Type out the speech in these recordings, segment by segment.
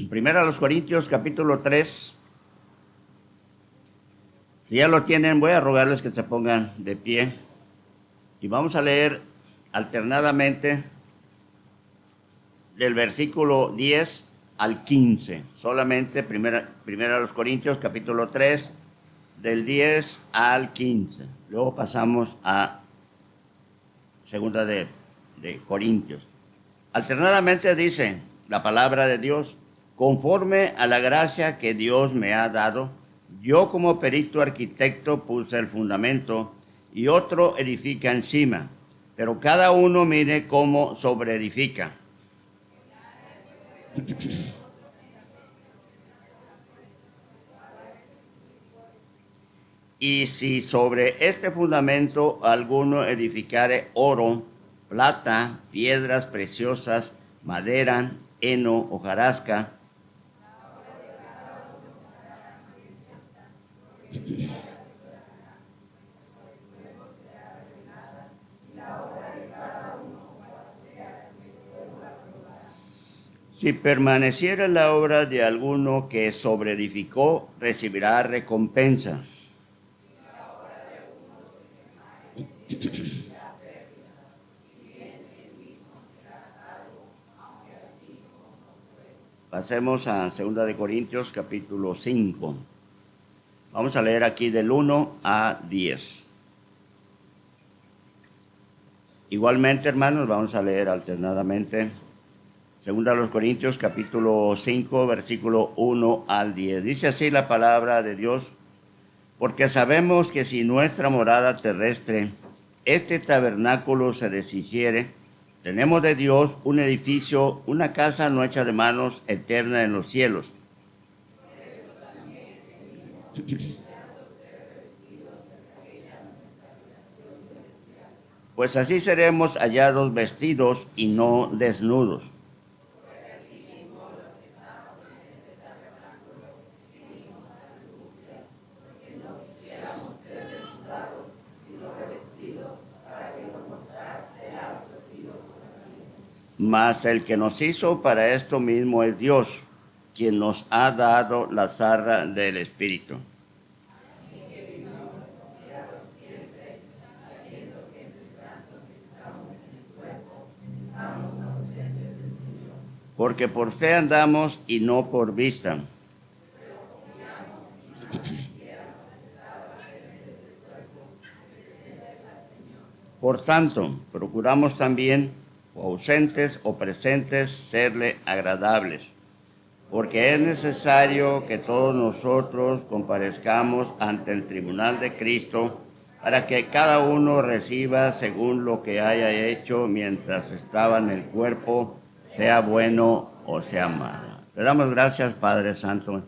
Primera a los Corintios, capítulo 3. Si ya lo tienen, voy a rogarles que se pongan de pie. Y vamos a leer alternadamente del versículo 10 al 15. Solamente primera a los Corintios, capítulo 3, del 10 al 15. Luego pasamos a segunda de Corintios. Alternadamente dice la palabra de Dios: conforme a la gracia que Dios me ha dado, yo como perito arquitecto puse el fundamento y otro edifica encima, pero cada uno mire cómo sobreedifica. Y si sobre este fundamento alguno edificare oro, plata, piedras preciosas, madera, heno, hojarasca, si permaneciera la obra de alguno que sobreedificó, recibirá recompensa. Pasemos a 2 de Corintios, capítulo 5. Vamos a leer aquí del 1 a 10. Igualmente, hermanos, vamos a leer alternadamente 2 de los Corintios, capítulo 5, versículo 1 al 10. Dice así la palabra de Dios: porque sabemos que si nuestra morada terrestre, este tabernáculo, se deshiciere, tenemos de Dios un edificio, una casa no hecha de manos, eterna en los cielos. Pues así seremos hallados vestidos y no desnudos. Mas el que nos hizo para esto mismo es Dios, quien nos ha dado la zarra del Espíritu. Porque por fe andamos y no por vista. Por tanto, procuramos también, o ausentes o presentes, serle agradables, porque es necesario que todos nosotros comparezcamos ante el tribunal de Cristo, para que cada uno reciba según lo que haya hecho mientras estaba en el cuerpo, sea bueno o sea malo. Le damos gracias, Padre Santo,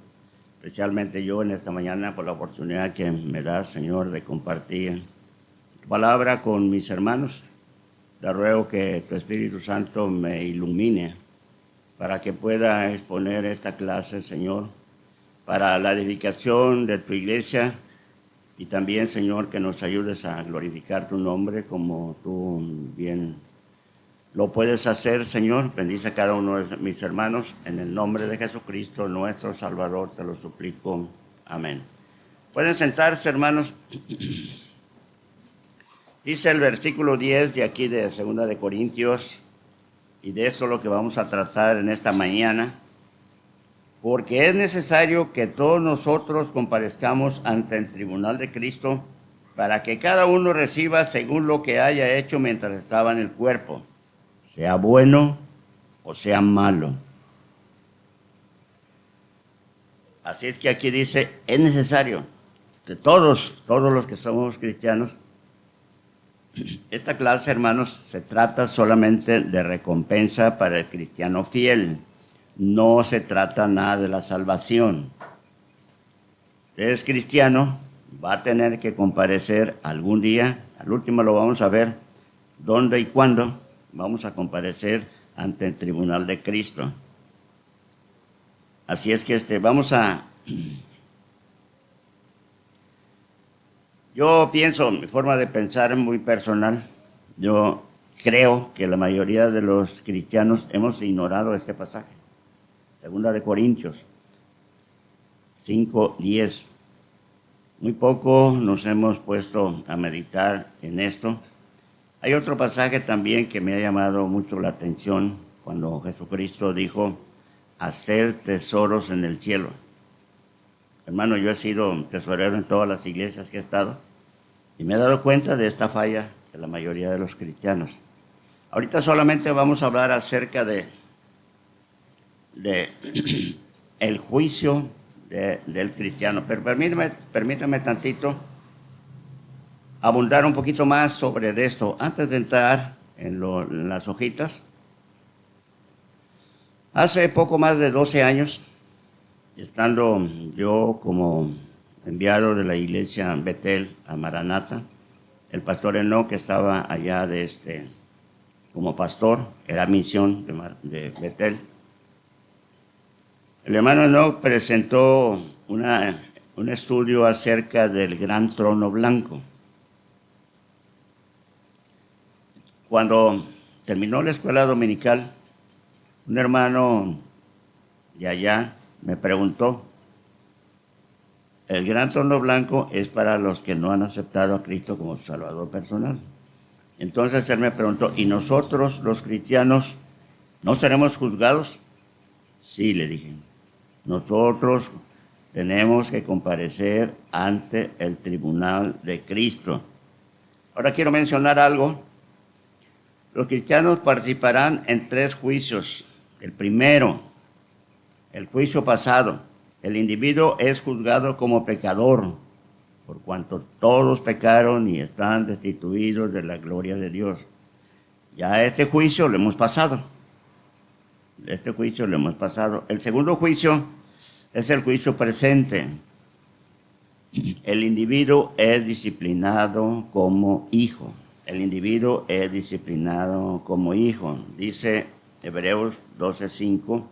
especialmente yo en esta mañana, por la oportunidad que me da, Señor, de compartir tu palabra con mis hermanos. Te ruego que tu Espíritu Santo me ilumine para que pueda exponer esta clase, Señor, para la edificación de tu iglesia, y también, Señor, que nos ayudes a glorificar tu nombre como tú bien lo puedes hacer, Señor. Bendice a cada uno de mis hermanos, en el nombre de Jesucristo, nuestro Salvador, te lo suplico. Amén. Pueden sentarse, hermanos. Dice el versículo 10 de aquí de 2 de Corintios, y de eso es lo que vamos a tratar en esta mañana: porque es necesario que todos nosotros comparezcamos ante el tribunal de Cristo, para que cada uno reciba según lo que haya hecho mientras estaba en el cuerpo, sea bueno o sea malo. Así es que aquí dice, es necesario que todos los que somos cristianos. Esta clase, hermanos, se trata solamente de recompensa para el cristiano fiel. No se trata nada de la salvación. Si es cristiano, va a tener que comparecer algún día. Al último lo vamos a ver dónde y cuándo vamos a comparecer ante el tribunal de Cristo. Así es que vamos a... Yo pienso, mi forma de pensar es muy personal. Yo creo que la mayoría de los cristianos hemos ignorado este pasaje. Segunda de Corintios 5:10. Muy poco nos hemos puesto a meditar en esto. Hay otro pasaje también que me ha llamado mucho la atención cuando Jesucristo dijo, hacer tesoros en el cielo. Hermano, yo he sido tesorero en todas las iglesias que he estado y me he dado cuenta de esta falla de la mayoría de los cristianos. Ahorita solamente vamos a hablar acerca de el juicio del cristiano, pero permítame tantito abundar un poquito más sobre esto antes de entrar en las hojitas. Hace poco más de 12 años, estando yo como enviado de la iglesia Betel a Maranatha, el pastor Enoch que estaba allá como pastor, era misión de Betel. El hermano Enoch presentó un estudio acerca del gran trono blanco. Cuando terminó la escuela dominical, un hermano de allá me preguntó, el gran trono blanco es para los que no han aceptado a Cristo como su Salvador personal. Entonces él me preguntó, ¿y nosotros los cristianos no seremos juzgados? Sí, le dije, nosotros tenemos que comparecer ante el tribunal de Cristo. Ahora quiero mencionar algo. Los cristianos participarán en 3 juicios. El primero, el juicio pasado. El individuo es juzgado como pecador, por cuanto todos pecaron y están destituidos de la gloria de Dios. Ya este juicio lo hemos pasado. El segundo juicio es el juicio presente. El individuo es disciplinado como hijo. Dice Hebreos 12:5.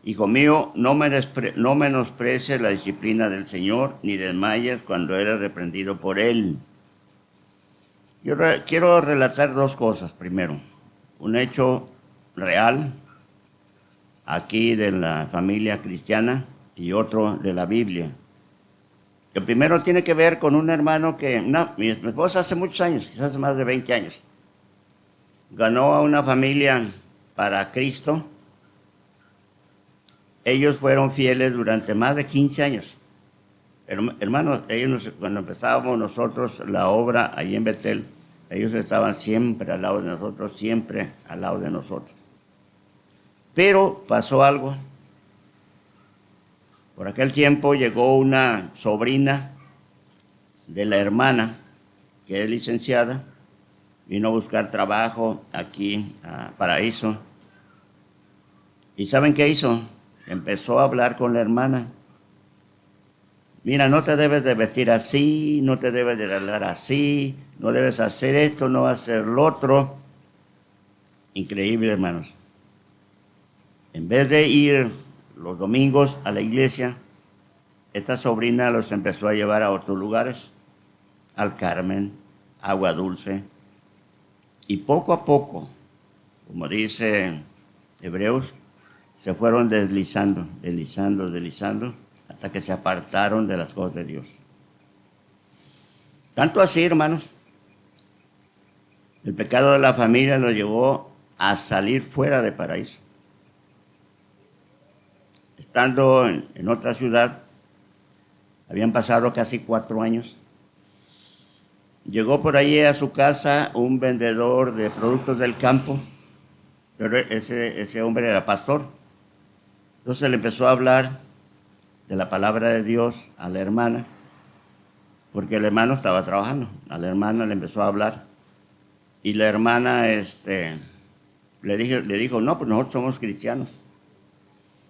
Hijo mío, no menosprecies la disciplina del Señor, ni desmayes cuando eres reprendido por Él. Yo quiero relatar 2 cosas. Primero, un hecho real, aquí de la familia cristiana, y otro de la Biblia. El primero tiene que ver con un hermano mi esposa hace muchos años, quizás más de 20 años, ganó a una familia para Cristo. Ellos fueron fieles durante más de 15 años. Hermanos, cuando empezábamos nosotros la obra ahí en Betel, ellos estaban siempre al lado de nosotros. Pero pasó algo. Por aquel tiempo llegó una sobrina de la hermana, que es licenciada, vino a buscar trabajo aquí a Paraíso. ¿Y saben qué hizo? Empezó a hablar con la hermana. Mira, no te debes de vestir así, no te debes de hablar así, no debes hacer esto, no hacer lo otro. Increíble, hermanos. En vez de ir los domingos a la iglesia, esta sobrina los empezó a llevar a otros lugares, al Carmen, Agua Dulce. Y poco a poco, como dice Hebreos, se fueron deslizando, hasta que se apartaron de las cosas de Dios. Tanto así, hermanos, el pecado de la familia los llevó a salir fuera de Paraíso. Estando en otra ciudad, habían pasado casi 4 años. Llegó por allí a su casa un vendedor de productos del campo, pero ese hombre era pastor. Entonces le empezó a hablar de la palabra de Dios a la hermana, porque el hermano estaba trabajando. A la hermana le empezó a hablar y la hermana le dijo, no, pues nosotros somos cristianos.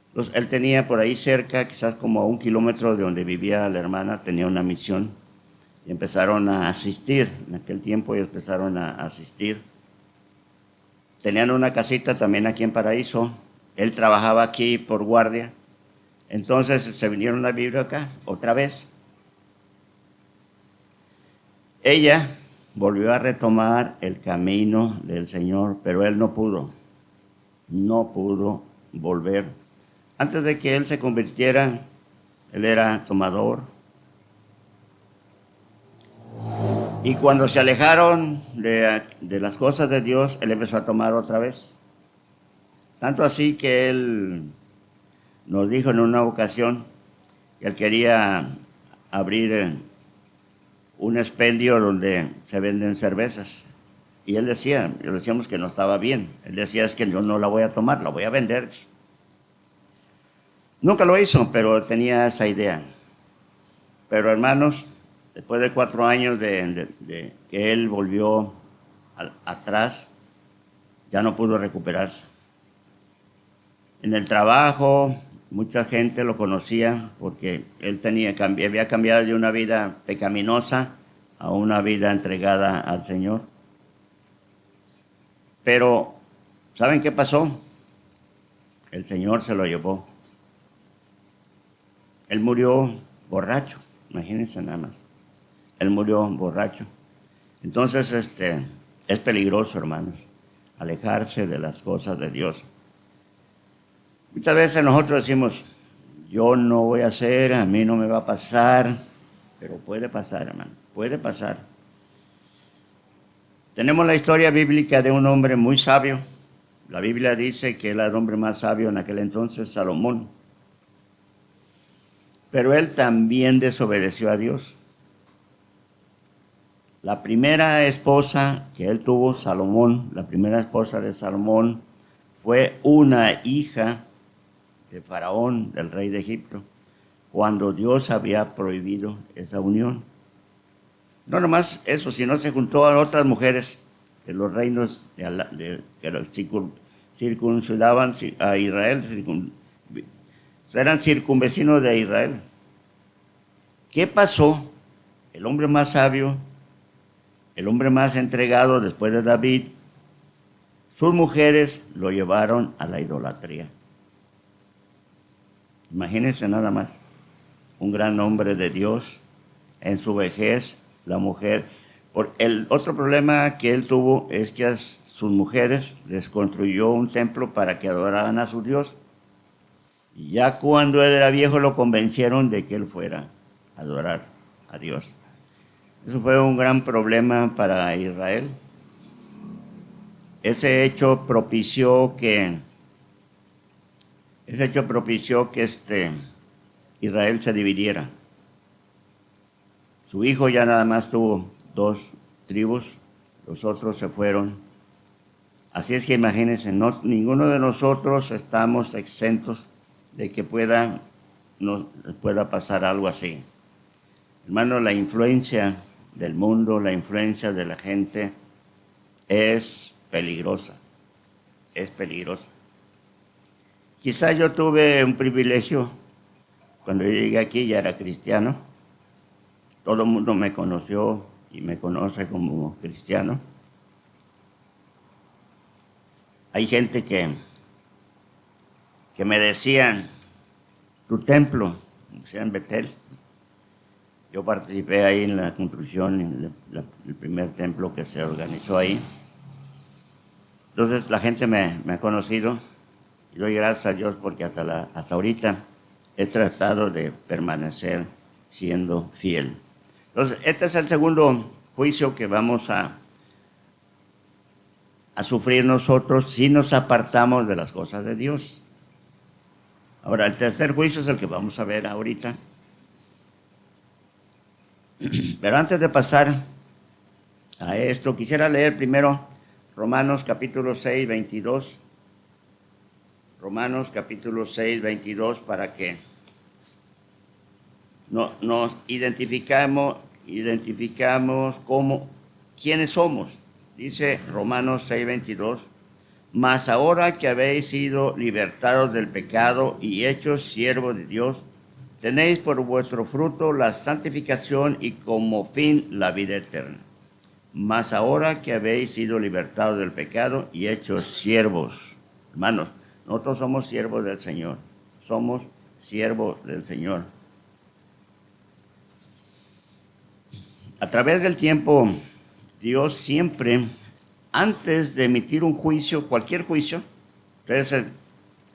Entonces él tenía por ahí cerca, quizás como a 1 kilómetro de donde vivía la hermana, tenía una misión y empezaron a asistir. En aquel tiempo ellos empezaron a asistir. Tenían una casita también aquí en Paraíso. Él trabajaba aquí por guardia. Entonces se vinieron a vivir acá otra vez. Ella volvió a retomar el camino del Señor, pero él no pudo volver. Antes de que él se convirtiera, él era tomador. Y cuando se alejaron de las cosas de Dios, él empezó a tomar otra vez. Tanto así que él nos dijo en una ocasión que él quería abrir un expendio donde se venden cervezas. Y él decía, le decíamos que no estaba bien. Él decía, es que yo no la voy a tomar, la voy a vender. Nunca lo hizo, pero tenía esa idea. Pero hermanos, después de 4 años de que él volvió atrás, ya no pudo recuperarse. En el trabajo, mucha gente lo conocía porque él había cambiado de una vida pecaminosa a una vida entregada al Señor. Pero, ¿saben qué pasó? El Señor se lo llevó. Él murió borracho, imagínense nada más. Él murió borracho. Entonces, es peligroso, hermanos, alejarse de las cosas de Dios. Muchas veces nosotros decimos, yo no voy a hacer, a mí no me va a pasar, pero puede pasar, hermano, puede pasar. Tenemos la historia bíblica de un hombre muy sabio. La Biblia dice que él era el hombre más sabio en aquel entonces, Salomón. Pero él también desobedeció a Dios. La primera esposa que él tuvo, Salomón, la primera esposa de Salomón, fue una hija de Faraón, del rey de Egipto, cuando Dios había prohibido esa unión. No nomás eso, sino se juntó a otras mujeres de los reinos que circuncidaban a Israel, eran circunvecinos de Israel. ¿Qué pasó? El hombre más sabio, el hombre más entregado después de David, sus mujeres lo llevaron a la idolatría. Imagínense nada más, un gran hombre de Dios, en su vejez, la mujer. El otro problema que él tuvo es que a sus mujeres les construyó un templo para que adoraran a su Dios. Y ya cuando él era viejo lo convencieron de que él fuera a adorar a Dios. Eso fue un gran problema para Israel. Ese hecho propició que Israel se dividiera. Su hijo ya nada más tuvo 2 tribus, los otros se fueron. Así es que imagínense, ninguno de nosotros estamos exentos de que nos pueda pasar algo así. Hermano, la influencia del mundo, la influencia de la gente es peligrosa, es peligrosa. Quizá yo tuve un privilegio, cuando yo llegué aquí ya era cristiano, todo el mundo me conoció y me conoce como cristiano. Hay gente que me decían, tu templo, o sea, en Betel. Yo participé ahí en la construcción, el primer templo que se organizó ahí. Entonces la gente me ha conocido y doy gracias a Dios porque hasta ahorita he tratado de permanecer siendo fiel. Entonces, este es el segundo juicio que vamos a sufrir nosotros si nos apartamos de las cosas de Dios. Ahora, el tercer juicio es el que vamos a ver ahorita. Pero antes de pasar a esto, quisiera leer primero Romanos capítulo 6, 22. Romanos capítulo 6, 22, para que nos identificamos como quiénes somos. Dice Romanos 6, 22, mas ahora que habéis sido libertados del pecado y hechos siervos de Dios, tenéis por vuestro fruto la santificación y como fin la vida eterna. Mas ahora que habéis sido libertados del pecado y hechos siervos. Hermanos, nosotros somos siervos del Señor. Somos siervos del Señor. A través del tiempo, Dios siempre, antes de emitir un juicio, cualquier juicio, ustedes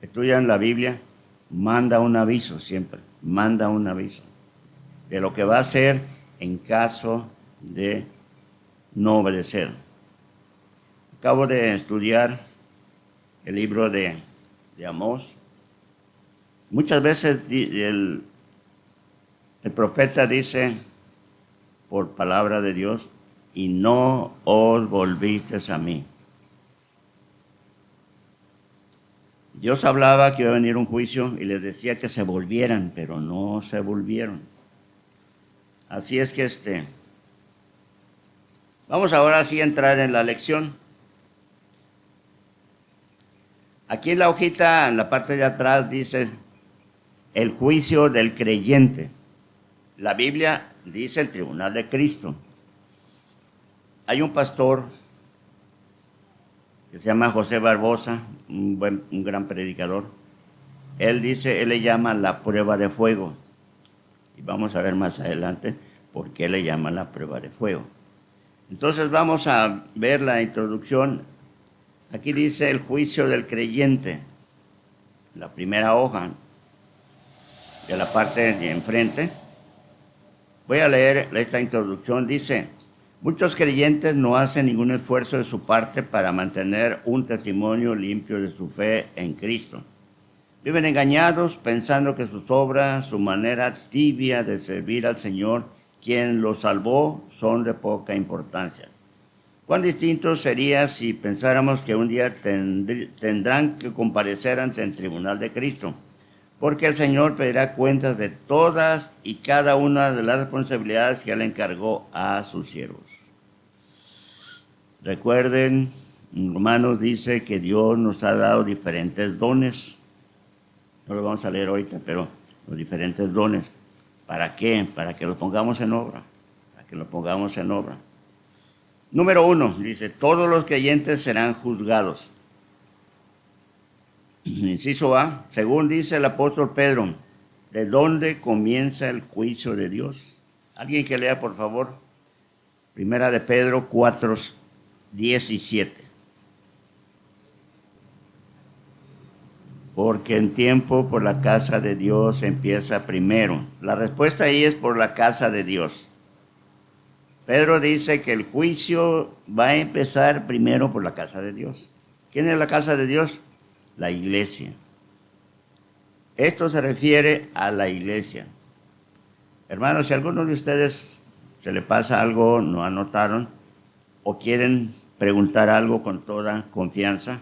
estudian la Biblia manda un aviso siempre, manda un aviso de lo que va a hacer en caso de no obedecer. Acabo de estudiar el libro de Amós. Muchas veces el profeta dice por palabra de Dios, y no os volvisteis a mí. Dios hablaba que iba a venir un juicio y les decía que se volvieran, pero no se volvieron. Así es que vamos ahora sí a entrar en la lección. Aquí en la hojita, en la parte de atrás, dice el juicio del creyente. La Biblia dice el tribunal de Cristo. Hay un pastor que se llama José Barbosa, un gran predicador. Él le llama la prueba de fuego. Y vamos a ver más adelante por qué le llama la prueba de fuego. Entonces vamos a ver la introducción. Aquí dice el juicio del creyente. La primera hoja de la parte de enfrente. Voy a leer esta introducción. Dice: muchos creyentes no hacen ningún esfuerzo de su parte para mantener un testimonio limpio de su fe en Cristo. Viven engañados pensando que sus obras, su manera tibia de servir al Señor, quien los salvó, son de poca importancia. ¿Cuán distinto sería si pensáramos que un día tendrán que comparecer ante el tribunal de Cristo? Porque el Señor pedirá cuentas de todas y cada una de las responsabilidades que Él encargó a sus siervos. Recuerden, en Romanos dice que Dios nos ha dado diferentes dones. No lo vamos a leer ahorita, pero los diferentes dones. ¿Para qué? Para que los pongamos en obra. Para que los pongamos en obra. Número 1, dice, todos los creyentes serán juzgados. Inciso A, según dice el apóstol Pedro, ¿de dónde comienza el juicio de Dios? Alguien que lea, por favor. Primera de Pedro 4:17. Porque en tiempo por la casa de Dios empieza primero. La respuesta ahí es por la casa de Dios. Pedro dice que el juicio va a empezar primero por la casa de Dios. ¿Quién es la casa de Dios? La iglesia. Esto se refiere a la iglesia. Hermanos, si a alguno de ustedes se le pasa algo, no anotaron, o quieren preguntar algo con toda confianza,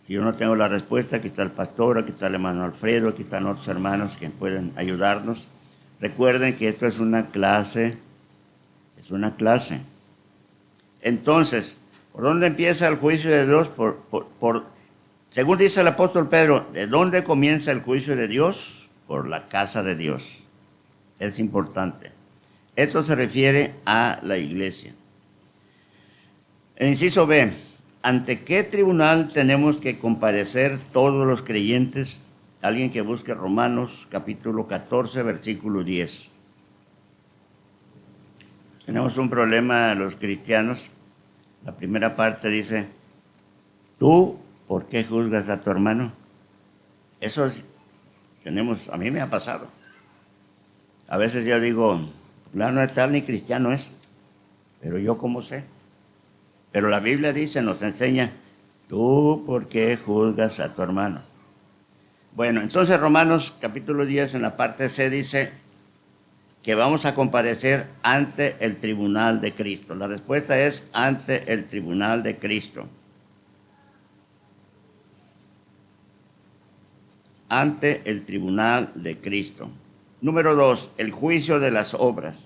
si yo no tengo la respuesta, aquí está el pastor, aquí está el hermano Alfredo, aquí están otros hermanos que pueden ayudarnos. Recuerden que esto es una clase. Es una clase. Entonces, ¿por dónde empieza el juicio de Dios? Según dice el apóstol Pedro, ¿de dónde comienza el juicio de Dios? Por la casa de Dios. Es importante. Esto se refiere a la iglesia. El inciso B, ¿ante qué tribunal tenemos que comparecer todos los creyentes? Alguien que busque Romanos capítulo 14, versículo 10. Tenemos un problema los cristianos. La primera parte dice, ¿tú por qué juzgas a tu hermano? Eso a mí me ha pasado. A veces yo digo, no es tal ni cristiano es, pero yo cómo sé. Pero la Biblia dice, nos enseña, ¿tú por qué juzgas a tu hermano? Bueno, entonces Romanos capítulo 10 en la parte C dice que vamos a comparecer ante el tribunal de Cristo. La respuesta es ante el tribunal de Cristo. Ante el tribunal de Cristo. Número 2, el juicio de las obras.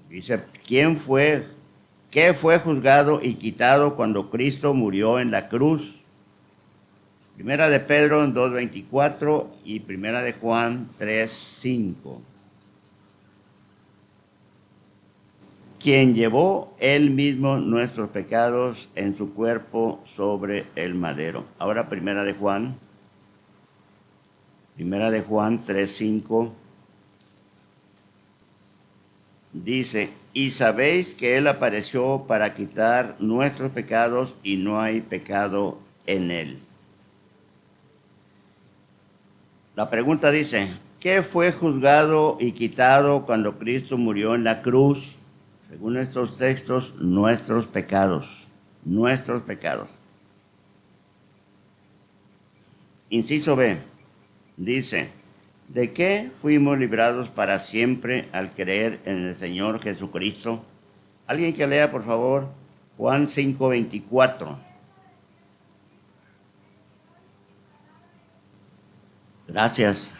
Dice, ¿qué fue juzgado y quitado cuando Cristo murió en la cruz? Primera de Pedro 2:24 y Primera de Juan 3:5. Quien llevó él mismo nuestros pecados en su cuerpo sobre el madero. Ahora Primera de Juan 3:5 dice, y sabéis que él apareció para quitar nuestros pecados y no hay pecado en él. La pregunta dice, ¿qué fue juzgado y quitado cuando Cristo murió en la cruz? Según estos textos, nuestros pecados. Nuestros pecados. Inciso B, dice, ¿de qué fuimos librados para siempre al creer en el Señor Jesucristo? Alguien que lea, por favor, Juan 5:24. Gracias.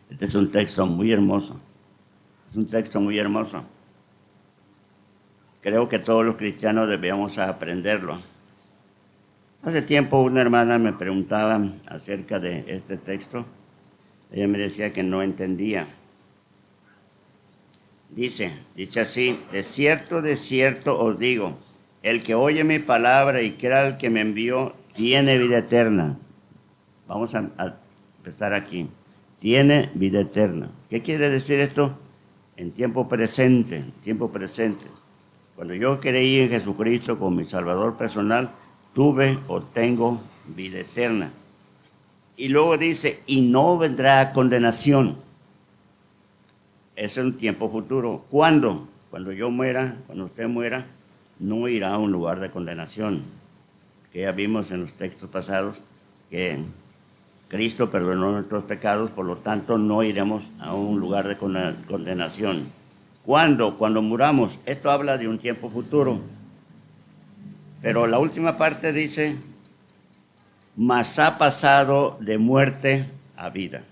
Este es un texto muy hermoso. Es un texto muy hermoso. Creo que todos los cristianos debemos aprenderlo. Hace tiempo una hermana me preguntaba acerca de este texto. Ella me decía que no entendía. Dice así, de cierto os digo, el que oye mi palabra y crea al que me envió, tiene vida eterna. Vamos a empezar aquí. Tiene vida eterna. ¿Qué quiere decir esto? En tiempo presente, tiempo presente. Cuando yo creí en Jesucristo como mi Salvador personal, tuve o tengo vida eterna. Y luego dice, y no vendrá condenación. Es un tiempo futuro. ¿Cuándo? Cuando yo muera, cuando usted muera, no irá a un lugar de condenación. Que ya vimos en los textos pasados que Cristo perdonó nuestros pecados, por lo tanto no iremos a un lugar de condenación. ¿Cuándo? Cuando muramos. Esto habla de un tiempo futuro. Pero la última parte dice, mas ha pasado de muerte a vida.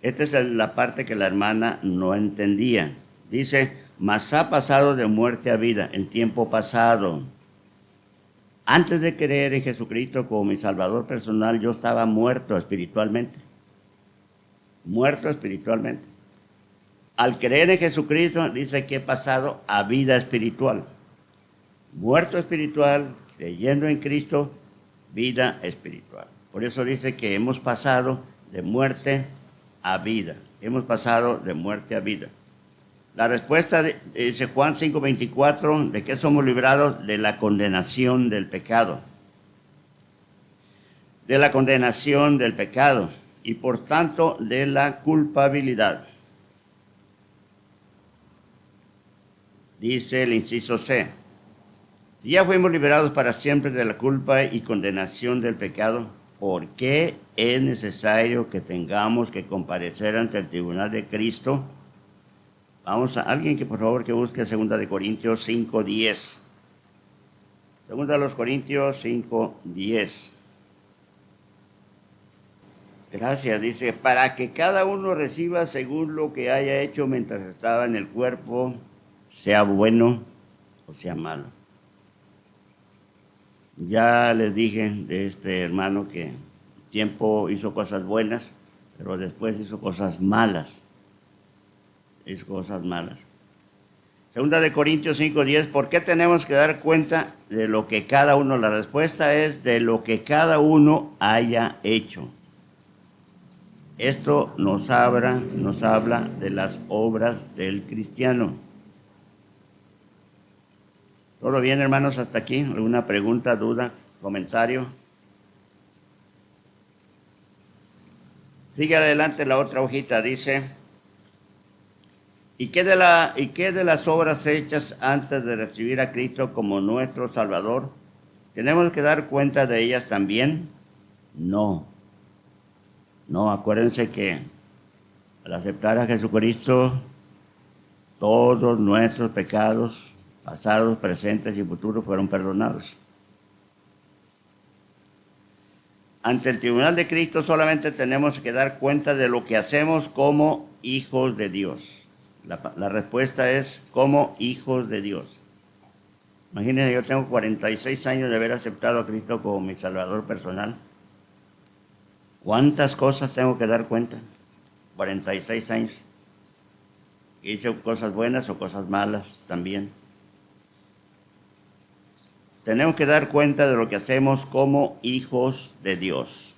Esta es la parte que la hermana no entendía. Dice, mas ha pasado de muerte a vida, en tiempo pasado. Antes de creer en Jesucristo como mi Salvador personal, yo estaba muerto espiritualmente. Muerto espiritualmente. Al creer en Jesucristo, dice que he pasado a vida espiritual. Muerto espiritual, creyendo en Cristo, vida espiritual. Por eso dice que hemos pasado de muerte a vida. Hemos pasado de muerte a vida. La respuesta dice Juan 5:24, ¿de qué somos librados? De la condenación del pecado. De la condenación del pecado y por tanto de la culpabilidad. Dice el inciso C, si ya fuimos liberados para siempre de la culpa y condenación del pecado, ¿por qué es necesario que tengamos que comparecer ante el tribunal de Cristo? Vamos a alguien que por favor que busque 2 Corintios 5:10. 2 Corintios 5:10. Gracias, dice, para que cada uno reciba según lo que haya hecho mientras estaba en el cuerpo, sea bueno o sea malo. Ya les dije de este hermano que tiempo hizo cosas buenas, pero después hizo cosas malas. Hizo cosas malas. 2 Corintios 5:10, ¿por qué tenemos que dar cuenta de lo que cada uno? La respuesta es de lo que cada uno haya hecho. Esto nos habla de las obras del cristiano. ¿Todo bien, hermanos, hasta aquí? ¿Alguna pregunta, duda, comentario? Sigue adelante la otra hojita, dice, ¿y qué de las obras hechas antes de recibir a Cristo como nuestro Salvador? ¿Tenemos que dar cuenta de ellas también? No. No, acuérdense que al aceptar a Jesucristo, todos nuestros pecados, pasados, presentes y futuros, fueron perdonados. Ante el tribunal de Cristo solamente tenemos que dar cuenta de lo que hacemos como hijos de Dios. La respuesta es como hijos de Dios. Imagínense, yo tengo 46 años de haber aceptado a Cristo como mi Salvador personal. ¿Cuántas cosas tengo que dar cuenta? 46 años. Hice cosas buenas o cosas malas también. Tenemos que dar cuenta de lo que hacemos como hijos de Dios.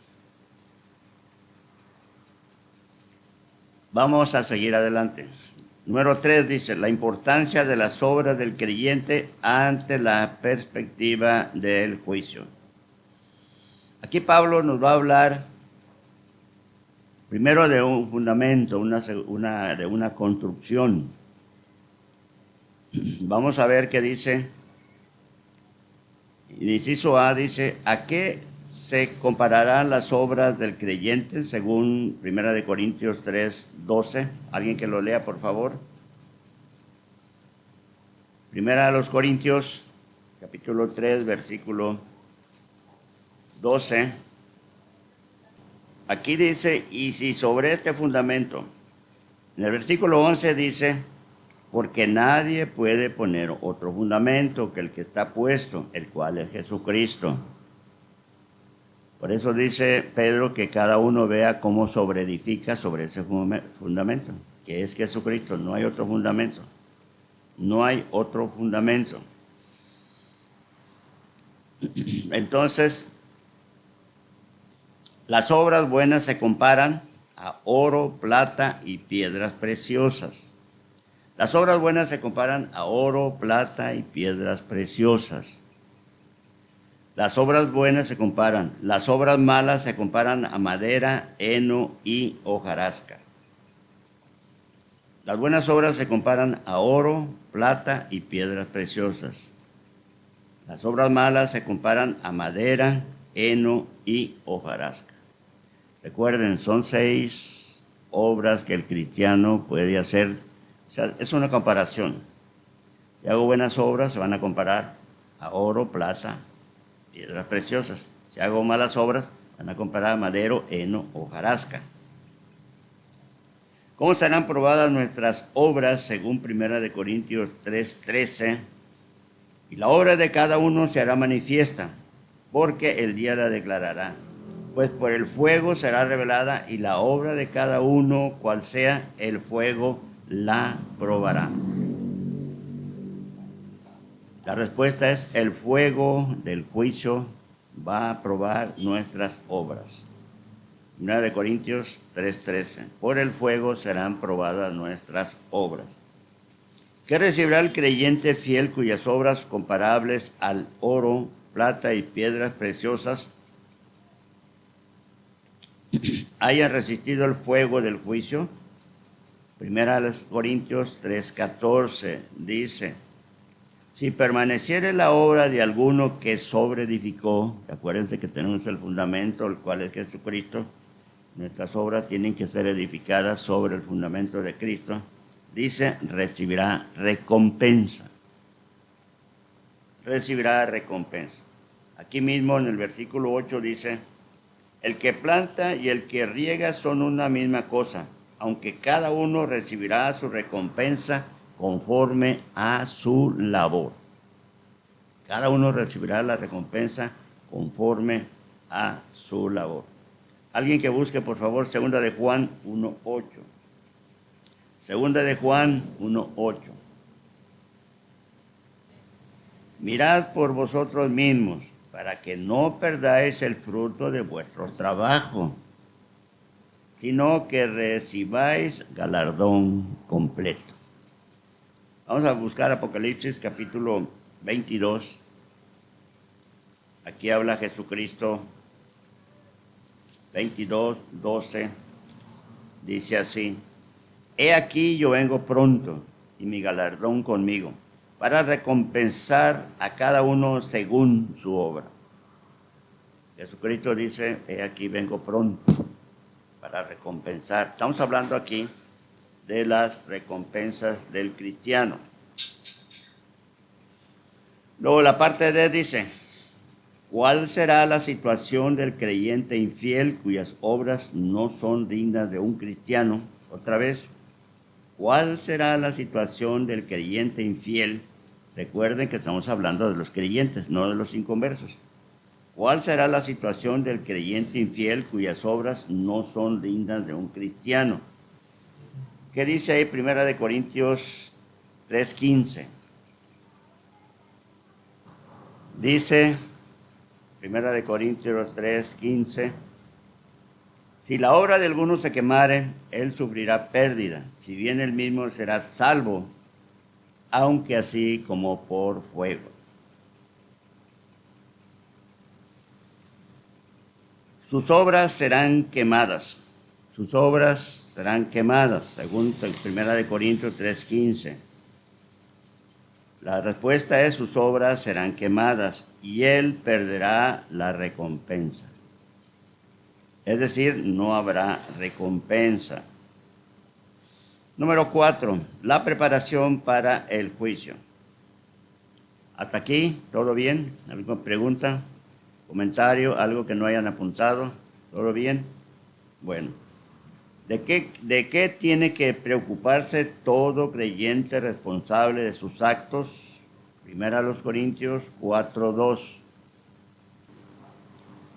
Vamos a seguir adelante. Número 3 dice, la importancia de las obras del creyente ante la perspectiva del juicio. Aquí Pablo nos va a hablar Primero de un fundamento, de una construcción. Vamos a ver qué dice. El inciso A dice, ¿a qué se compararán las obras del creyente según 1 Corintios 3:12? ¿Alguien que lo lea, por favor? 1 Corintios, capítulo 3, versículo 12. Aquí dice, y si sobre este fundamento, en el versículo 11 dice, porque nadie puede poner otro fundamento que el que está puesto, el cual es Jesucristo. Por eso dice Pedro que cada uno vea cómo sobreedifica sobre ese fundamento, que es Jesucristo. No hay otro fundamento. No hay otro fundamento. Entonces, las obras buenas se comparan a oro, plata y piedras preciosas. Las obras buenas se comparan a oro, plata y piedras preciosas. Las obras buenas se comparan, las obras malas se comparan a madera, heno y hojarasca. Las buenas obras se comparan a oro, plata y piedras preciosas. Las obras malas se comparan a madera, heno y hojarasca. Recuerden, son 6 obras que el cristiano puede hacer. O sea, es una comparación. Si hago buenas obras, se van a comparar a oro, plata, piedras preciosas. Si hago malas obras, van a comparar a madero, heno, hojarasca. ¿Cómo serán probadas nuestras obras según 1 Corintios 3:13? Y la obra de cada uno se hará manifiesta, porque el día la declarará. Pues por el fuego será revelada, y la obra de cada uno, cual sea el fuego, la probará. La respuesta es: el fuego del juicio va a probar nuestras obras. 1 Corintios 3:13. Por el fuego serán probadas nuestras obras. ¿Qué recibirá el creyente fiel cuyas obras comparables al oro, plata y piedras preciosas hayan resistido el fuego del juicio? 1 Corintios 3:14 dice: si permaneciere la obra de alguno que sobreedificó, acuérdense que tenemos el fundamento, el cual es Jesucristo, nuestras obras tienen que ser edificadas sobre el fundamento de Cristo, dice, recibirá recompensa. Recibirá recompensa. Aquí mismo en el versículo 8 dice, el que planta y el que riega son una misma cosa, aunque cada uno recibirá su recompensa conforme a su labor. Cada uno recibirá la recompensa conforme a su labor. Alguien que busque, por favor, 2 de Juan 1:8. 2 de Juan 1:8. Mirad por vosotros mismos, para que no perdáis el fruto de vuestro trabajo, sino que recibáis galardón completo. Vamos a buscar Apocalipsis capítulo 22. Aquí habla Jesucristo. 22:12. Dice así: he aquí yo vengo pronto, y mi galardón conmigo, para recompensar a cada uno según su obra. Jesucristo dice: he aquí vengo pronto, para recompensar. Estamos hablando aquí de las recompensas del cristiano. Luego la parte D dice: ¿cuál será la situación del creyente infiel cuyas obras no son dignas de un cristiano? Otra vez, ¿cuál será la situación del creyente infiel? Recuerden que estamos hablando de los creyentes, no de los inconversos. ¿Cuál será la situación del creyente infiel cuyas obras no son dignas de un cristiano? ¿Qué dice ahí 1 Corintios 3:15? Dice 1 Corintios 3:15: si la obra de alguno se quemare, él sufrirá pérdida, si bien él mismo será salvo, aunque así como por fuego. Sus obras serán quemadas. sus obras serán quemadas, según 1 Corintios 3:15. La respuesta es: sus obras serán quemadas y él perderá la recompensa. Es decir, no habrá recompensa. Número 4, la preparación para el juicio. Hasta aquí, ¿todo bien? ¿Alguna pregunta, comentario, algo que no hayan apuntado? ¿Todo bien? Bueno, ¿de qué tiene que preocuparse todo creyente responsable de sus actos? 1 Corintios 4:2.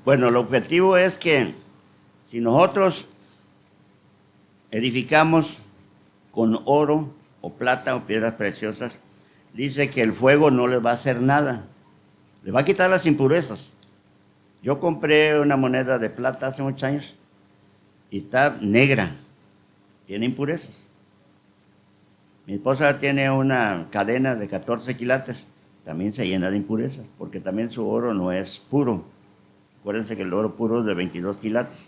Bueno, el objetivo es que si nosotros edificamos con oro o plata o piedras preciosas, dice que el fuego no le va a hacer nada. Le va a quitar las impurezas. Yo compré una moneda de plata hace muchos años y está negra. Tiene impurezas. Mi esposa tiene una cadena de 14 quilates. También se llena de impurezas, porque también su oro no es puro. Acuérdense que el oro puro es de 22 quilates.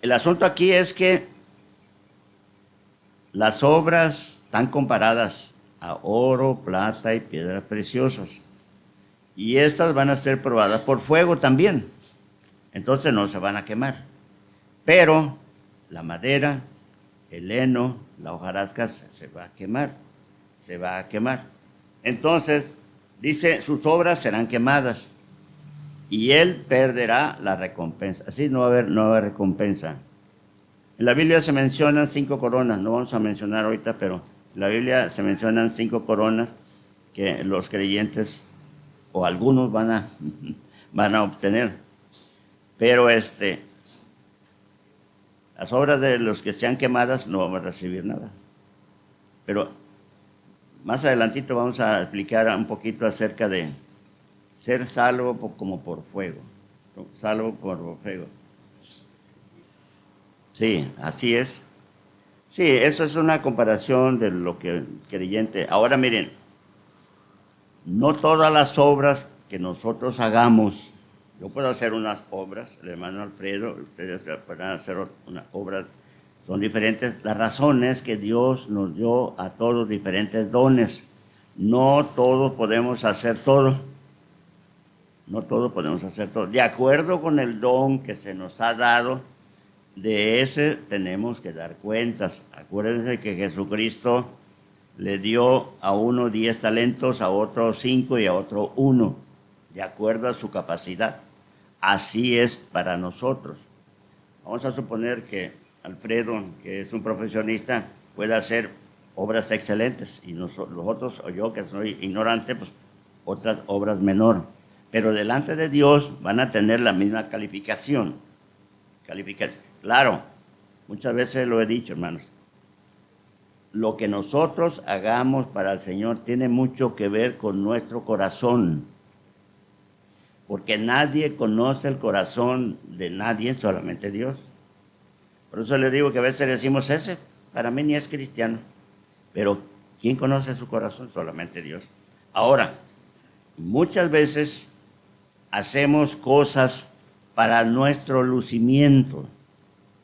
El asunto aquí es que las obras están comparadas a oro, plata y piedras preciosas. Y estas van a ser probadas por fuego también. Entonces no se van a quemar. Pero la madera, el heno, la hojarasca se va a quemar. Se va a quemar. Entonces, dice, sus obras serán quemadas y él perderá la recompensa. Así no va a haber recompensa. En la Biblia se mencionan 5 coronas, no vamos a mencionar ahorita, pero en la Biblia se mencionan 5 coronas que los creyentes o algunos van a obtener. Pero las obras de los que sean quemadas no van a recibir nada. Pero más adelantito vamos a explicar un poquito acerca de ser salvo como por fuego. Salvo por fuego. Sí, así es. Sí, eso es una comparación de lo que el creyente. Ahora miren, no todas las obras que nosotros hagamos, yo puedo hacer unas obras, el hermano Alfredo, ustedes pueden hacer unas obras, son diferentes. La razón es que Dios nos dio a todos diferentes dones. No todos podemos hacer todo. No todos podemos hacer todo. De acuerdo con el don que se nos ha dado, de ese tenemos que dar cuentas. Acuérdense que Jesucristo le dio a uno 10 talentos, a otro 5 y a otro 1, de acuerdo a su capacidad. Así es para nosotros. Vamos a suponer que Alfredo, que es un profesionista, puede hacer obras excelentes y los otros, o yo que soy ignorante, pues otras obras menor. Pero delante de Dios van a tener la misma calificación. Claro, muchas veces lo he dicho, hermanos. Lo que nosotros hagamos para el Señor tiene mucho que ver con nuestro corazón. Porque nadie conoce el corazón de nadie, solamente Dios. Por eso les digo que a veces decimos, ese para mí ni es cristiano. Pero ¿quién conoce su corazón? Solamente Dios. Ahora, muchas veces hacemos cosas para nuestro lucimiento.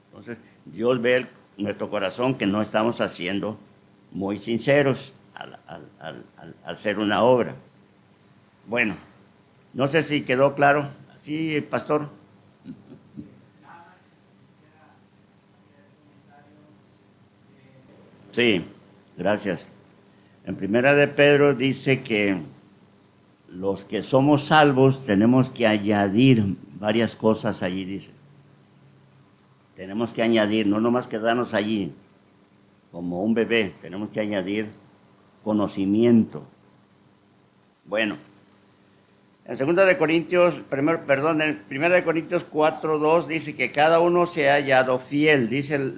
Entonces, Dios ve nuestro corazón que no estamos haciendo muy sinceros al hacer una obra. Bueno, no sé si quedó claro. Sí, pastor. Sí, gracias. En Primera de Pedro dice que los que somos salvos tenemos que añadir varias cosas allí, dice. Tenemos que añadir, no nomás quedarnos allí como un bebé, tenemos que añadir conocimiento. Bueno, en 2 Corintios, en 1 Corintios 4:2 dice que cada uno se ha hallado fiel, dice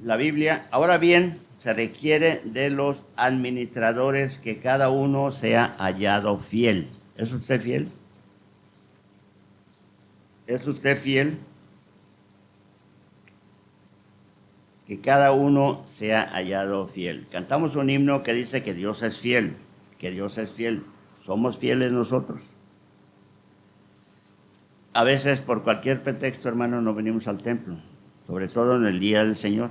la Biblia. Ahora bien, se requiere de los administradores que cada uno sea hallado fiel. ¿Es usted fiel? ¿Es usted fiel? Que cada uno sea hallado fiel. Cantamos un himno que dice que Dios es fiel, que Dios es fiel. ¿Somos fieles nosotros? A veces por cualquier pretexto, hermano, no venimos al templo. sobre todo en el día del Señor.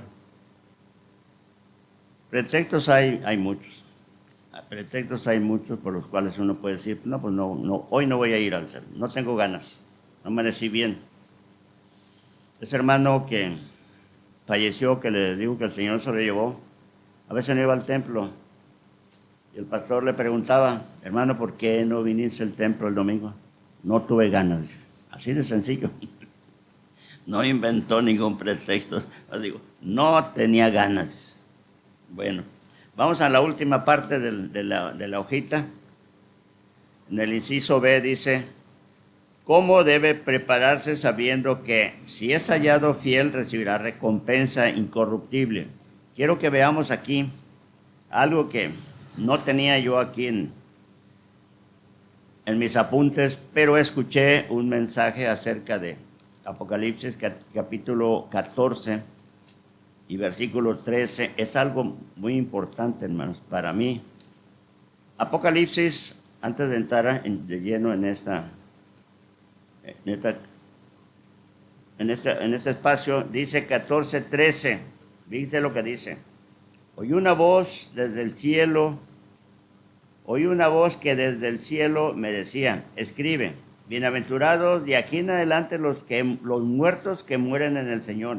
Pretextos hay muchos. Pretextos hay muchos por los cuales uno puede decir, no, pues no, hoy no voy a ir al servicio, no tengo ganas, no amanecí bien. Ese hermano que falleció, que le digo que el Señor se lo llevó, a veces no iba al templo. Y el pastor le preguntaba, hermano, ¿por qué no viniste al templo el domingo? No tuve ganas. Así de sencillo. No inventó ningún pretexto. Digo, no tenía ganas. Bueno, vamos a la última parte de la hojita. En el inciso B dice, ¿cómo debe prepararse sabiendo que si es hallado fiel recibirá recompensa incorruptible? Quiero que veamos aquí algo que no tenía yo aquí en mis apuntes, pero escuché un mensaje acerca de Apocalipsis capítulo 14 y versículo 13. Es algo muy importante, hermanos, para mí. Apocalipsis, antes de entrar de lleno en este espacio, dice 14:13. ¿Viste lo que dice? Oí una voz que desde el cielo me decía, escribe, bienaventurados de aquí en adelante los muertos que mueren en el Señor.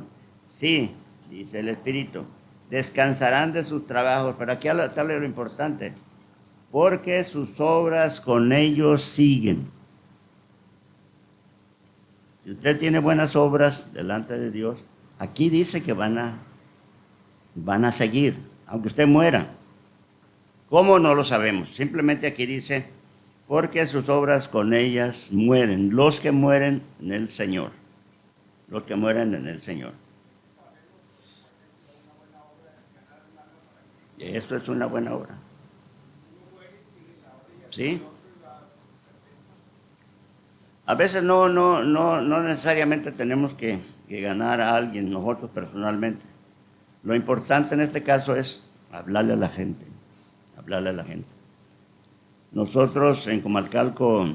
Sí, dice el Espíritu, descansarán de sus trabajos. Pero aquí sale lo importante, porque sus obras con ellos siguen. Si usted tiene buenas obras delante de Dios, aquí dice que van a seguir, aunque usted muera. ¿Cómo? No lo sabemos. Simplemente aquí dice, porque sus obras con ellas mueren. Los que mueren en el Señor. Los que mueren en el Señor. Esto es una buena obra. ¿Sí? A veces no necesariamente tenemos que ganar a alguien, nosotros personalmente. Lo importante en este caso es hablarle a la gente. Nosotros en Comalcalco,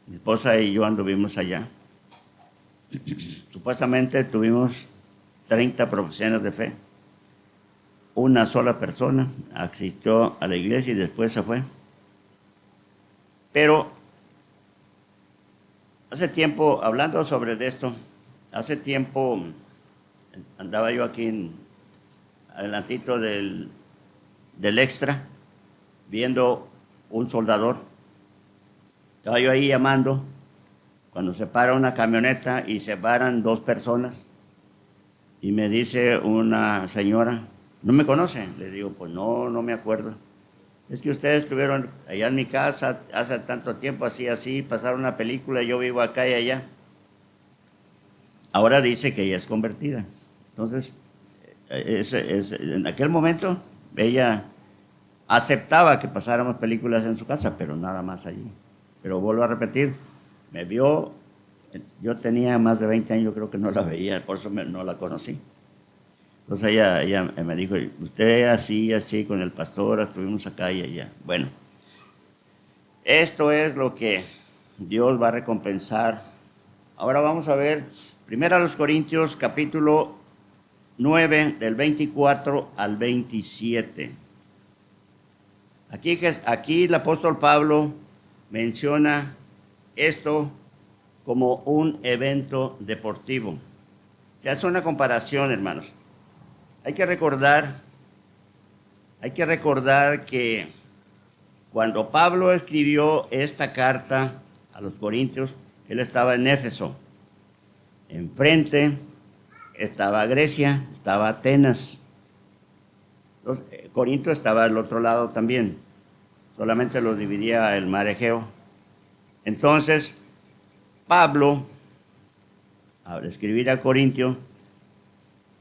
mi esposa y yo anduvimos allá. Supuestamente tuvimos 30 profesiones de fe. Una sola persona asistió a la iglesia y después se fue. Pero hace tiempo, hablando sobre esto, hace tiempo andaba yo aquí adelantito del extra, viendo un soldador. Estaba yo ahí llamando, cuando se para una camioneta y se paran dos personas, y me dice una señora, ¿no me conoce? Le digo, pues no me acuerdo. Es que ustedes estuvieron allá en mi casa hace tanto tiempo, así, pasaron una película, yo vivo acá y allá. Ahora dice que ella es convertida. Entonces, en aquel momento, ella aceptaba que pasáramos películas en su casa, pero nada más allí. Pero vuelvo a repetir, me vio, yo tenía más de 20 años, creo que no la veía, por eso no la conocí. Entonces ella me dijo, usted así, con el pastor, estuvimos acá y allá. Bueno, esto es lo que Dios va a recompensar. Ahora vamos a ver, 1 Corintios capítulo 9, del 24 al 27. Aquí el apóstol Pablo menciona esto como un evento deportivo. Se hace una comparación, hermanos. Hay que recordar que cuando Pablo escribió esta carta a los Corintios, él estaba en Éfeso. Enfrente estaba Grecia, estaba Atenas. Entonces, Corinto estaba al otro lado también. Solamente los dividía el mar Egeo. Entonces, Pablo, al escribir a Corintio,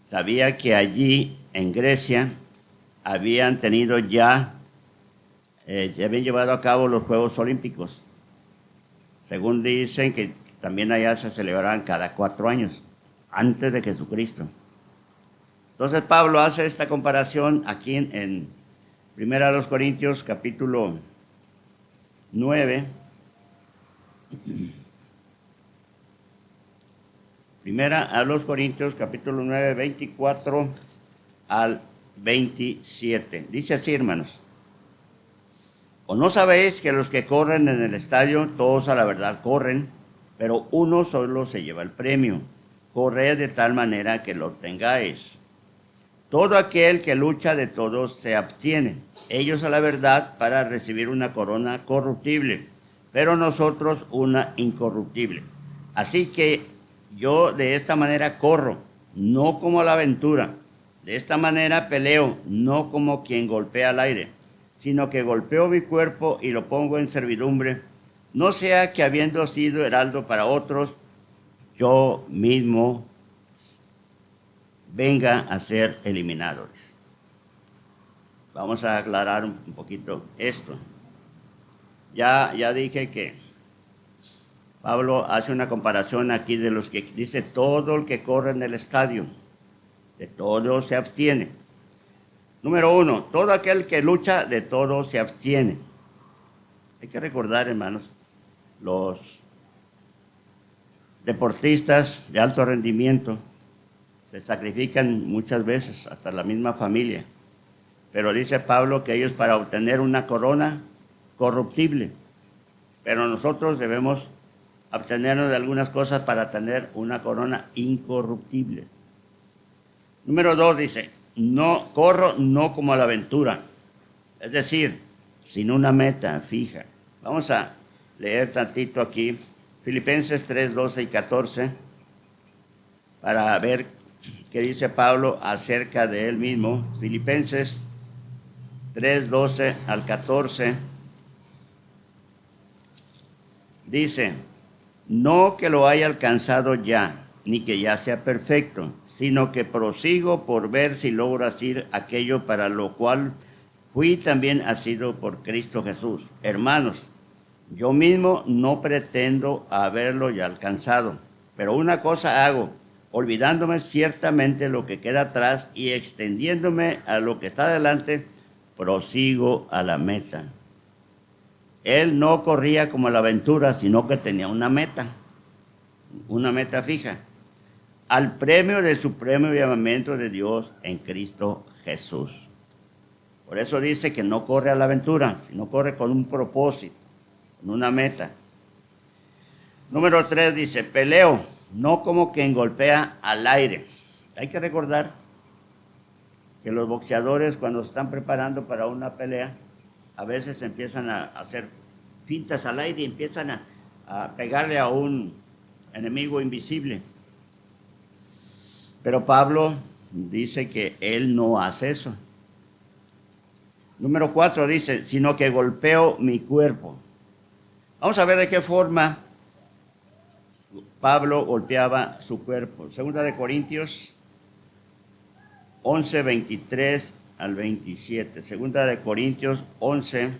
sabía que allí en Grecia habían tenido se habían llevado a cabo los Juegos Olímpicos. Según dicen que también allá se celebraban cada 4 años, antes de Jesucristo. Entonces Pablo hace esta comparación aquí en 1 Corintios capítulo 9. Primera a los Corintios, capítulo 9, 24 al 27. Dice así, hermanos. ¿O no sabéis que los que corren en el estadio, todos a la verdad corren, pero uno solo se lleva el premio? Corred de tal manera que lo tengáis. Todo aquel que lucha de todos se abstiene. Ellos a la verdad para recibir una corona corruptible, pero nosotros una incorruptible. Así que yo de esta manera corro, no como a la aventura. De esta manera peleo, no como quien golpea al aire, sino que golpeo mi cuerpo y lo pongo en servidumbre, no sea que habiendo sido heraldo para otros, yo mismo venga a ser eliminado. Vamos a aclarar un poquito esto. Ya dije que Pablo hace una comparación aquí de los que dice todo el que corre en el estadio, de todo se abstiene. Número 1, todo aquel que lucha, de todo se abstiene. Hay que recordar, hermanos, los deportistas de alto rendimiento se sacrifican muchas veces, hasta la misma familia. Pero dice Pablo que ellos para obtener una corona corruptible, pero nosotros debemos abstenernos de algunas cosas para tener una corona incorruptible. Número 2 dice, no corro no como a la aventura, es decir, sin una meta fija. Vamos a leer tantito aquí, Filipenses 3, 12 y 14, para ver qué dice Pablo acerca de él mismo. Filipenses 3, 12 al 14, dice, no que lo haya alcanzado ya, ni que ya sea perfecto, sino que prosigo por ver si logro hacer aquello para lo cual fui también asido por Cristo Jesús. Hermanos, yo mismo no pretendo haberlo ya alcanzado, pero una cosa hago, olvidándome ciertamente lo que queda atrás y extendiéndome a lo que está adelante, prosigo a la meta. Él no corría como a la aventura, sino que tenía una meta fija, al premio del supremo llamamiento de Dios en Cristo Jesús. Por eso dice que no corre a la aventura, sino corre con un propósito, con una meta. Número 3 dice, peleo, no como quien golpea al aire. Hay que recordar que los boxeadores cuando se están preparando para una pelea, a veces empiezan a hacer fintas al aire y empiezan a pegarle a un enemigo invisible. Pero Pablo dice que él no hace eso. Número 4 dice, sino que golpeo mi cuerpo. Vamos a ver de qué forma Pablo golpeaba su cuerpo. Segunda de Corintios 11, 23 al 27. Segunda de Corintios 11,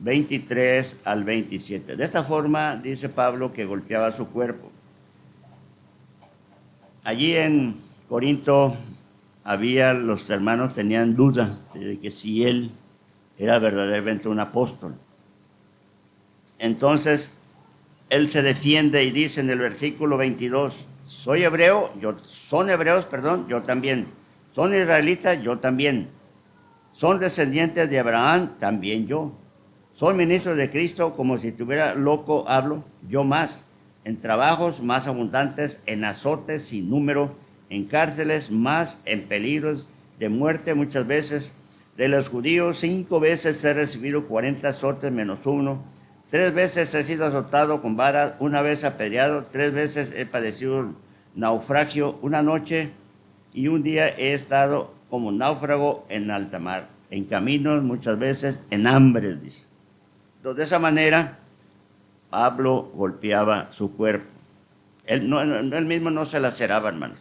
23 al 27. De esta forma dice Pablo que golpeaba su cuerpo. Allí en Corinto los hermanos tenían duda de que si él era verdaderamente un apóstol. Entonces, él se defiende y dice en el versículo 22, son hebreos, yo también. Son israelitas, yo también. Son descendientes de Abraham, también yo. Son ministros de Cristo, como si estuviera loco hablo, yo más. En trabajos más abundantes, en azotes sin número, en cárceles más, en peligros de muerte muchas veces. De los judíos 5 veces he recibido 40 azotes menos 1. 3 veces he sido azotado con varas, 1 vez apedreado, 3 veces he padecido naufragio, 1 noche y 1 día he estado como náufrago en alta mar, en caminos muchas veces, en hambre, dice. Entonces, de esa manera, Pablo golpeaba su cuerpo. Él mismo no se laceraba, hermanos.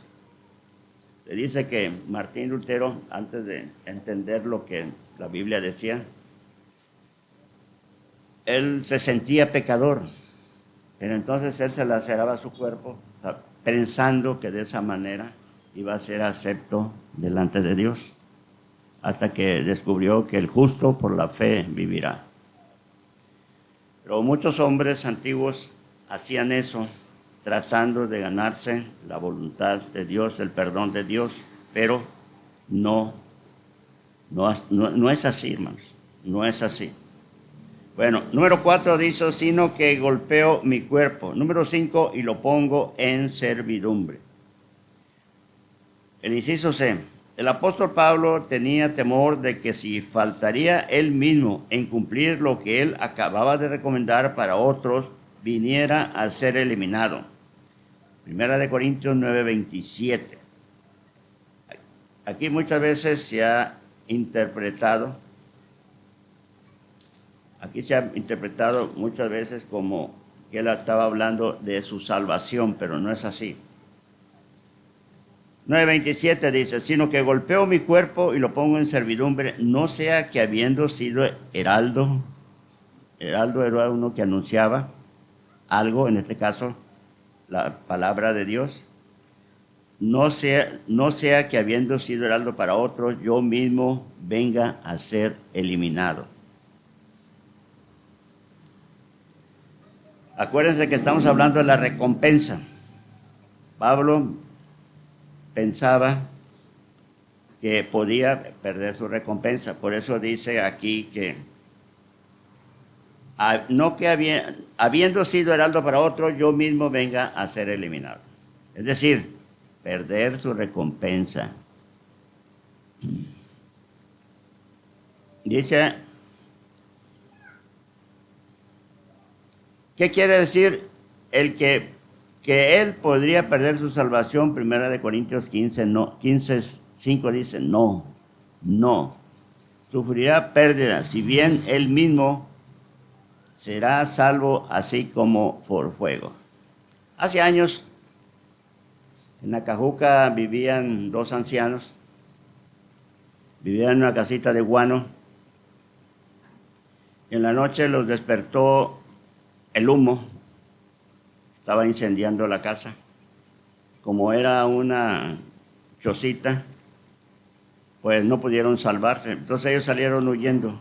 Se dice que Martín Lutero, antes de entender lo que la Biblia decía, él se sentía pecador, pero entonces él se laceraba su cuerpo pensando que de esa manera iba a ser acepto delante de Dios, hasta que descubrió que el justo por la fe vivirá. Pero muchos hombres antiguos hacían eso, tratando de ganarse la voluntad de Dios, el perdón de Dios, pero no es así, hermanos, no es así. Bueno, número 4 dice, sino que golpeo mi cuerpo. Número 5, y lo pongo en servidumbre. El inciso C. El apóstol Pablo tenía temor de que si faltaría él mismo en cumplir lo que él acababa de recomendar para otros, viniera a ser eliminado. Primera de Corintios 9:27. Aquí muchas veces se ha interpretado muchas veces como que él estaba hablando de su salvación, pero no es así. 9:27 dice, sino que golpeo mi cuerpo y lo pongo en servidumbre, no sea que habiendo sido heraldo era uno que anunciaba algo, en este caso la palabra de Dios, no sea que habiendo sido heraldo para otros, yo mismo venga a ser eliminado. Acuérdense que estamos hablando de la recompensa. Pablo pensaba que podía perder su recompensa. Por eso dice aquí que habiendo sido heraldo para otro, yo mismo venga a ser eliminado. Es decir, perder su recompensa. Dice, ¿qué quiere decir el que él podría perder su salvación? Primera de Corintios 15:5 dice, no, sufrirá pérdida, si bien él mismo será salvo así como por fuego. Hace años, en Acajuca vivían dos ancianos, vivían en una casita de guano. En la noche los despertó el humo. Estaba incendiando la casa. Como era una chocita, pues no pudieron salvarse. Entonces ellos salieron huyendo.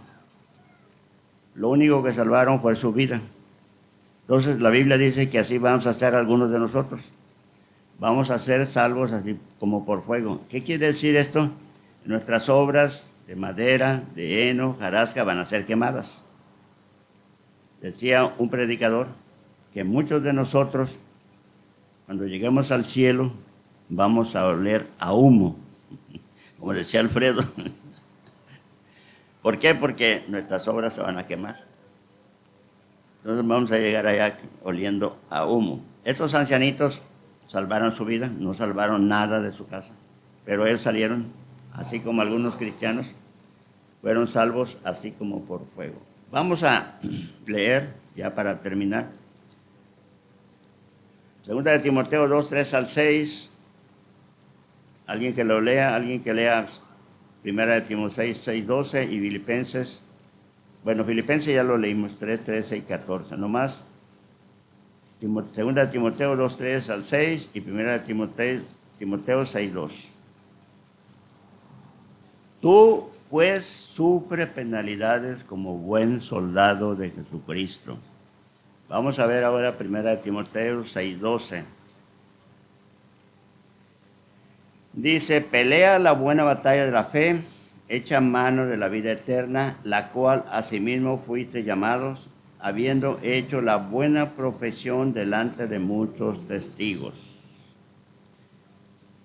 Lo único que salvaron fue su vida. Entonces la Biblia dice que así vamos a hacer algunos de nosotros. Vamos a ser salvos así como por fuego. ¿Qué quiere decir esto? Nuestras obras de madera, de heno, hojarasca van a ser quemadas. Decía un predicador que muchos de nosotros, cuando lleguemos al cielo, vamos a oler a humo, como decía Alfredo. ¿Por qué? Porque nuestras obras se van a quemar. Entonces vamos a llegar allá oliendo a humo. Estos ancianitos salvaron su vida, no salvaron nada de su casa, pero ellos salieron, así como algunos cristianos, fueron salvos así como por fuego. Vamos a leer, ya para terminar, Segunda de Timoteo 2:3-6. Alguien que lo lea, alguien que lea Primera de Timoteo 6:12 y Filipenses. Bueno, Filipenses ya lo leímos, 3:13 y 14. Nomás, Segunda de Timoteo 2:3-6 y Primera de Timoteo 6:2. Tú, pues, sufre penalidades como buen soldado de Jesucristo. Vamos a ver ahora Primera de Timoteo 6:12. Dice, pelea la buena batalla de la fe, echa mano de la vida eterna, la cual asimismo fuiste llamados, habiendo hecho la buena profesión delante de muchos testigos.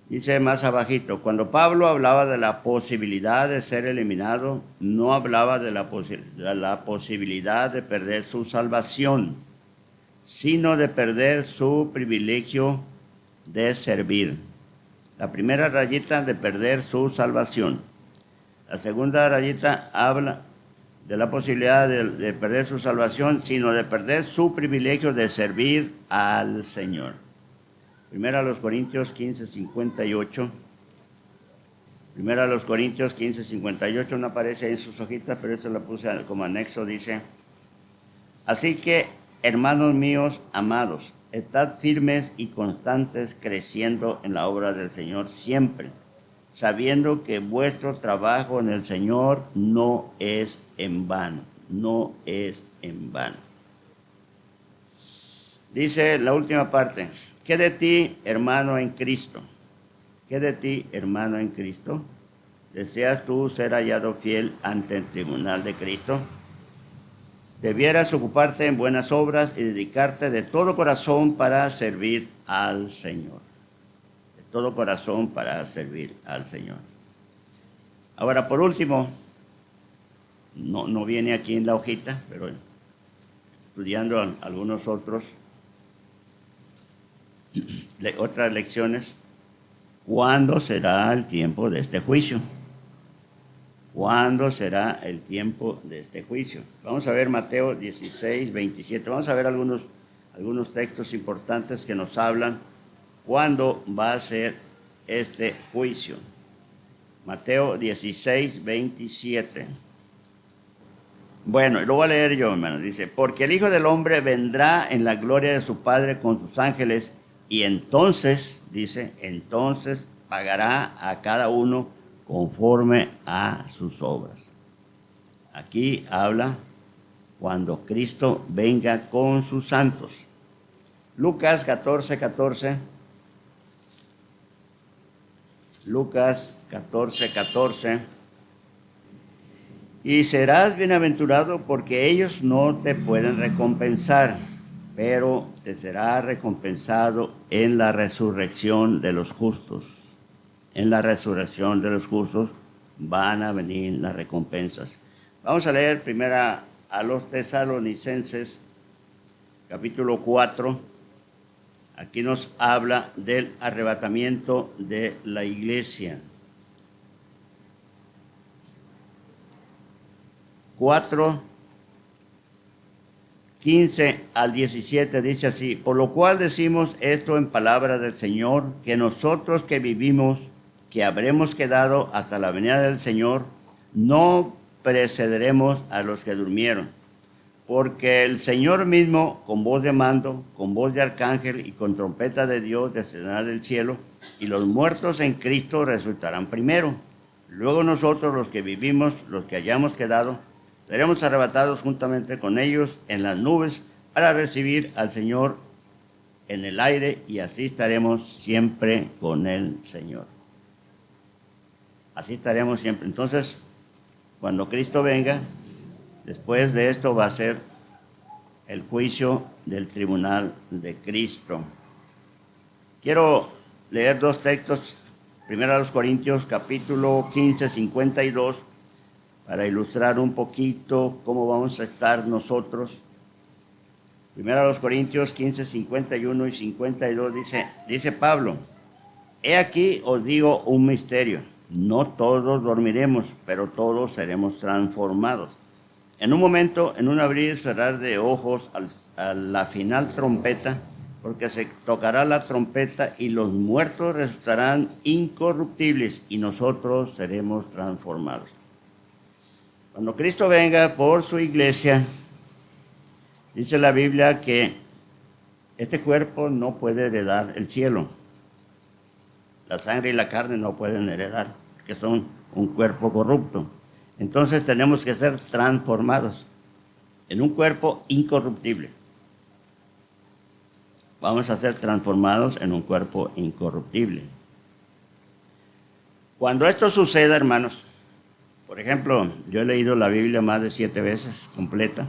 Dice más abajito, cuando Pablo hablaba de la posibilidad de ser eliminado, no hablaba de la posibilidad de perder su salvación, sino de perder su privilegio de servir. La primera rayita de perder su salvación. La segunda rayita habla de la posibilidad de perder su salvación, sino de perder su privilegio de servir al Señor. Primera a los Corintios 15:58. Primera a los Corintios 15:58, no aparece ahí en sus hojitas, pero esto lo puse como anexo, dice, así que, hermanos míos amados, estad firmes y constantes, creciendo en la obra del Señor siempre, sabiendo que vuestro trabajo en el Señor no es en vano, no es en vano. Dice la última parte, ¿Qué de ti, hermano en Cristo? ¿Qué de ti, hermano en Cristo? ¿Deseas tú ser hallado fiel ante el tribunal de Cristo? Debieras ocuparte en buenas obras y dedicarte de todo corazón para servir al Señor. De todo corazón para servir al Señor. Ahora, por último, no viene aquí en la hojita, pero estudiando algunos otras lecciones, ¿cuándo será el tiempo de este juicio? ¿Cuándo será el tiempo de este juicio? Vamos a ver Mateo 16, 27. Vamos a ver algunos textos importantes que nos hablan cuándo va a ser este juicio. Mateo 16, 27. Bueno, lo voy a leer yo, hermano. Dice, porque el Hijo del Hombre vendrá en la gloria de su Padre con sus ángeles y entonces, dice, entonces pagará a cada uno conforme a sus obras. Aquí habla cuando Cristo venga con sus santos. Lucas 14, 14. Lucas 14, 14. Y serás bienaventurado porque ellos no te pueden recompensar, pero te será recompensado en la resurrección de los justos. En la resurrección de los justos van a venir las recompensas. Vamos a leer primero a los Tesalonicenses, capítulo 4. Aquí nos habla del arrebatamiento de la iglesia. 4, 15 al 17 dice así, por lo cual decimos esto en palabra del Señor, que nosotros que vivimos, que habremos quedado hasta la venida del Señor, no precederemos a los que durmieron. Porque el Señor mismo, con voz de mando, con voz de arcángel y con trompeta de Dios, descenderá del cielo, y los muertos en Cristo resucitarán primero. Luego nosotros, los que vivimos, los que hayamos quedado, seremos arrebatados juntamente con ellos en las nubes para recibir al Señor en el aire, y así estaremos siempre con el Señor. Así estaremos siempre. Entonces, cuando Cristo venga, después de esto va a ser el juicio del tribunal de Cristo. Quiero leer dos textos, primero a los Corintios, capítulo 15, 52, para ilustrar un poquito cómo vamos a estar nosotros. Primero a los Corintios 15, 51 y 52 dice Pablo, he aquí os digo un misterio, no todos dormiremos, pero todos seremos transformados. En un momento, en un abrir y cerrar de ojos, a la final trompeta, porque se tocará la trompeta y los muertos resucitarán incorruptibles y nosotros seremos transformados. Cuando Cristo venga por su iglesia, dice la Biblia que este cuerpo no puede heredar el cielo. La sangre y la carne no pueden heredar, que son un cuerpo corrupto. Entonces tenemos que ser transformados en un cuerpo incorruptible. Vamos a ser transformados en un cuerpo incorruptible. Cuando esto suceda, hermanos, por ejemplo, yo he leído la Biblia más de 7 veces completa.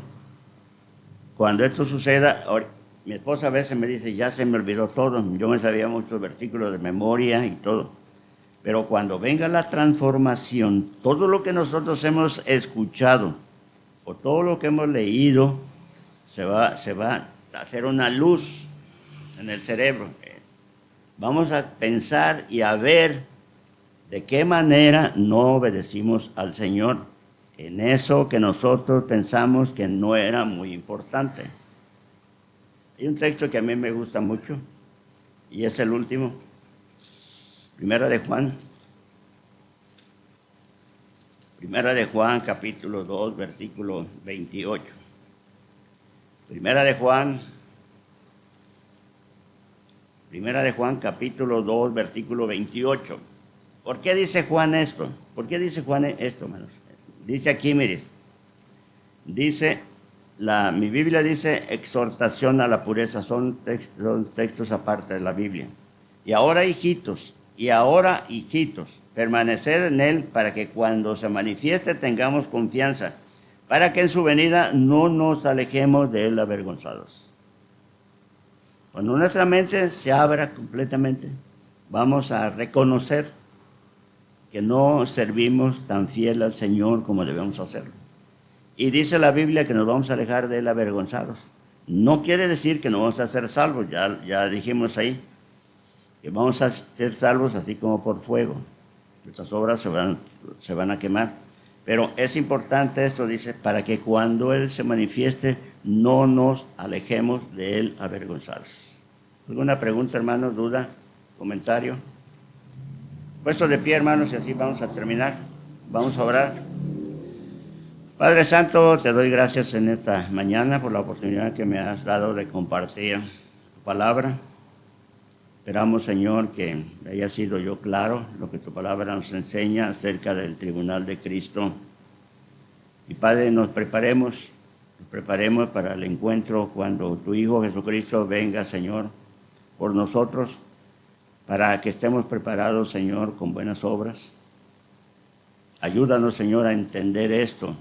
Cuando esto suceda, mi esposa a veces me dice, ya se me olvidó todo, yo me sabía muchos versículos de memoria y todo. Pero cuando venga la transformación, todo lo que nosotros hemos escuchado o todo lo que hemos leído se va a hacer una luz en el cerebro. Vamos a pensar y a ver de qué manera no obedecimos al Señor en eso que nosotros pensamos que no era muy importante. Hay un texto que a mí me gusta mucho y es el último. Primera de Juan, capítulo 2, versículo 28. Primera de Juan, capítulo 2, versículo 28. ¿Por qué dice Juan esto? ¿Por qué dice Juan esto, hermanos? Dice aquí, mire, dice, Mi Biblia dice exhortación a la pureza, son textos aparte de la Biblia. Y ahora, hijitos, permanecer en Él para que cuando se manifieste tengamos confianza, para que en su venida no nos alejemos de Él avergonzados. Cuando nuestra mente se abra completamente, vamos a reconocer que no servimos tan fiel al Señor como debemos hacerlo. Y dice la Biblia que nos vamos a alejar de Él avergonzados. No quiere decir que no vamos a ser salvos, ya dijimos ahí, que vamos a ser salvos así como por fuego. Nuestras obras se van a quemar. Pero es importante esto, dice, para que cuando Él se manifieste, no nos alejemos de Él avergonzados. ¿Alguna pregunta, hermanos? ¿Duda? ¿Comentario? Puesto de pie, hermanos, y así vamos a terminar. Vamos a orar. Padre Santo, te doy gracias en esta mañana por la oportunidad que me has dado de compartir tu palabra. Esperamos, Señor, que haya sido yo claro lo que tu palabra nos enseña acerca del tribunal de Cristo. Y Padre, nos preparemos para el encuentro cuando tu Hijo Jesucristo venga, Señor, por nosotros, para que estemos preparados, Señor, con buenas obras. Ayúdanos, Señor, a entender esto.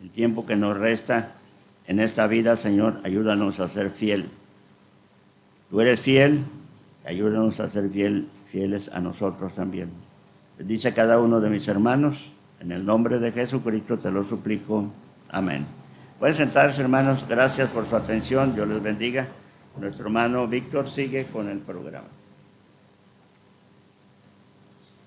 El tiempo que nos resta en esta vida, Señor, ayúdanos a ser fiel. Tú eres fiel, ayúdanos a ser fieles a nosotros también. Bendice a cada uno de mis hermanos. En el nombre de Jesucristo te lo suplico. Amén. Pueden sentarse, hermanos. Gracias por su atención. Dios les bendiga. Nuestro hermano Víctor sigue con el programa.